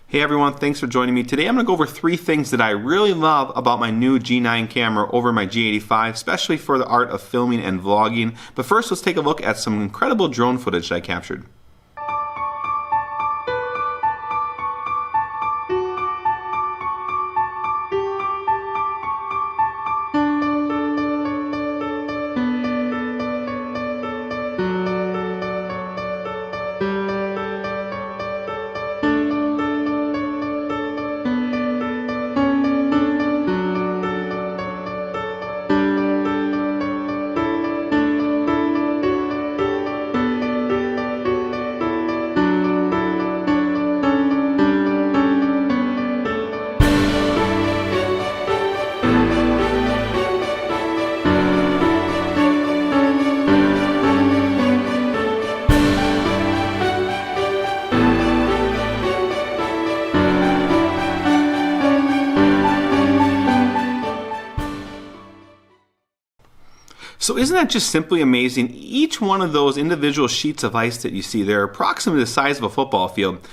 Hey everyone, thanks for joining me. Today I'm going to go over 3 things that I really love about my new G9 camera over my G85, especially for the art of filming and vlogging. But first, let's take a look at some incredible drone footage that I captured. So isn't that just simply amazing? Each one of those individual sheets of ice that you see, they're approximately the size of a football field.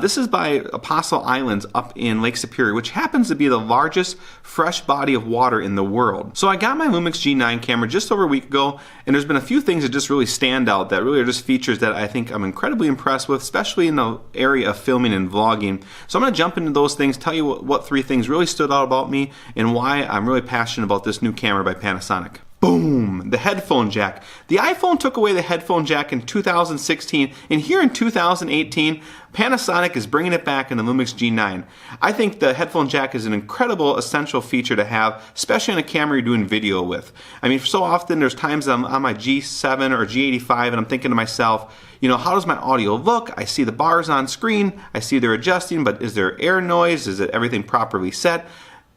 This is by Apostle Islands up in Lake Superior, which happens to be the largest fresh body of water in the world. So I got my Lumix G9 camera just over a week ago, and there's been a few things that just really stand out that really are just features that I think I'm incredibly impressed with, especially in the area of filming and vlogging. So I'm going to jump into those things, tell you what 3 things really stood out about me, and why I'm really passionate about this new camera by Panasonic. Boom! The headphone jack. The iPhone took away the headphone jack in 2016, and here in 2018, Panasonic is bringing it back in the Lumix G9. I think the headphone jack is an incredible essential feature to have, especially on a camera you're doing video with. I mean, so often there's times I'm on my G7 or G85 and I'm thinking to myself, you know, how does my audio look? I see the bars on screen, I see they're adjusting, but is there air noise? Is it everything properly set?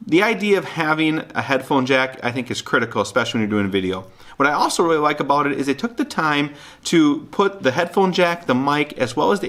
The idea of having a headphone jack, I think, is critical, especially when you're doing video. What I also really like about it is they took the time to put the headphone jack, the mic, as well as the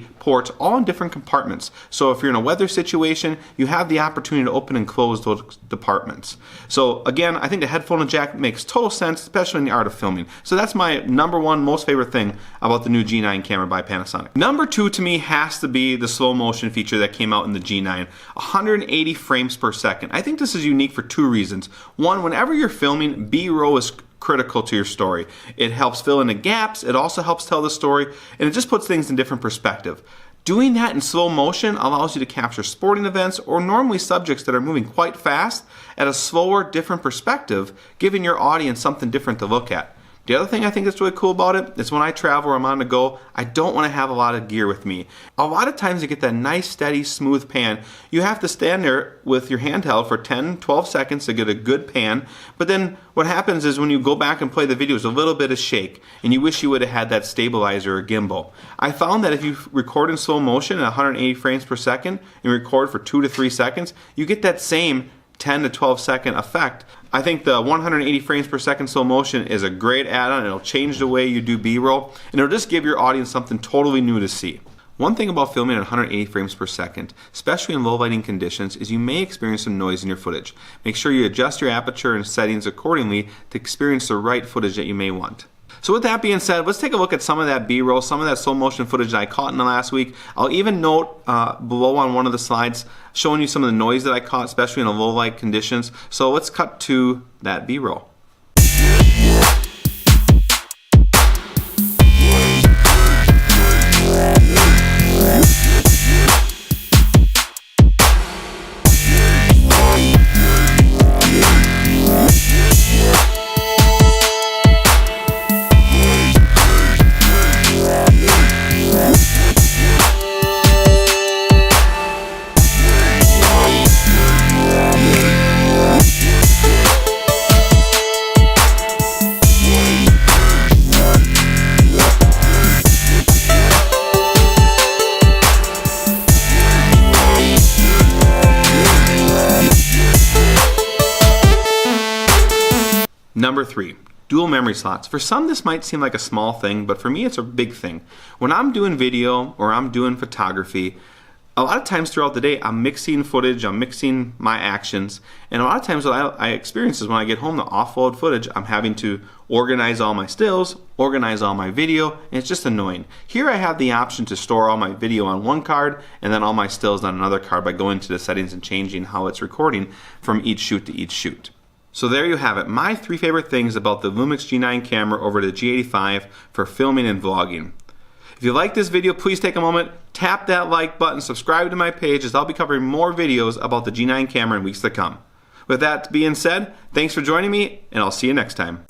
AV ports all in different compartments. So if you're in a weather situation, you have the opportunity to open and close those compartments. So again, I think the headphone jack makes total sense, especially in the art of filming. So that's my #1 most favorite thing about the new G9 camera by Panasonic. #2 to me has to be the slow motion feature that came out in the G9. 180 frames per second. I think this is unique for 2 reasons. One, whenever you're filming, B-roll is critical to your story. It helps fill in the gaps, it also helps tell the story, and it just puts things in different perspective. Doing that in slow motion allows you to capture sporting events or normally subjects that are moving quite fast at a slower, different perspective, giving your audience something different to look at. The other thing I think that's really cool about it is when I travel or I'm on the go, I don't want to have a lot of gear with me. A lot of times to get that nice, steady, smooth pan, you have to stand there with your handheld for 10, 12 seconds to get a good pan. But then what happens is when you go back and play the video, there's a little bit of shake, and you wish you would have had that stabilizer or gimbal. I found that if you record in slow motion at 180 frames per second and record for 2 to 3 seconds, you get that same 10 to 12 second effect. I think the 180 frames per second slow motion is a great add-on. It'll change the way you do B-roll, and it'll just give your audience something totally new to see. One thing about filming at 180 frames per second, especially in low lighting conditions, is you may experience some noise in your footage. Make sure you adjust your aperture and settings accordingly to experience the right footage that you may want. So with that being said, let's take a look at some of that B-roll, some of that slow motion footage that I caught in the last week. I'll even note below on one of the slides showing you some of the noise that I caught, especially in the low light conditions. So let's cut to that B-roll. #3, dual memory slots. For some this might seem like a small thing, but for me it's a big thing. When I'm doing video or I'm doing photography, A lot of times throughout the day, I'm mixing footage, I'm mixing my actions, and a lot of times what I experience is when I get home to offload footage, I'm having to organize all my stills, organize all my video, and it's just annoying. Here I have the option to store all my video on one card and then all my stills on another card by going to the settings and changing how it's recording from each shoot to each shoot. So there you have it, my 3 favorite things about the Lumix G9 camera over the G85 for filming and vlogging. If you like this video, please take a moment, tap that like button, subscribe to my page as I'll be covering more videos about the G9 camera in weeks to come. With that being said, thanks for joining me, and I'll see you next time.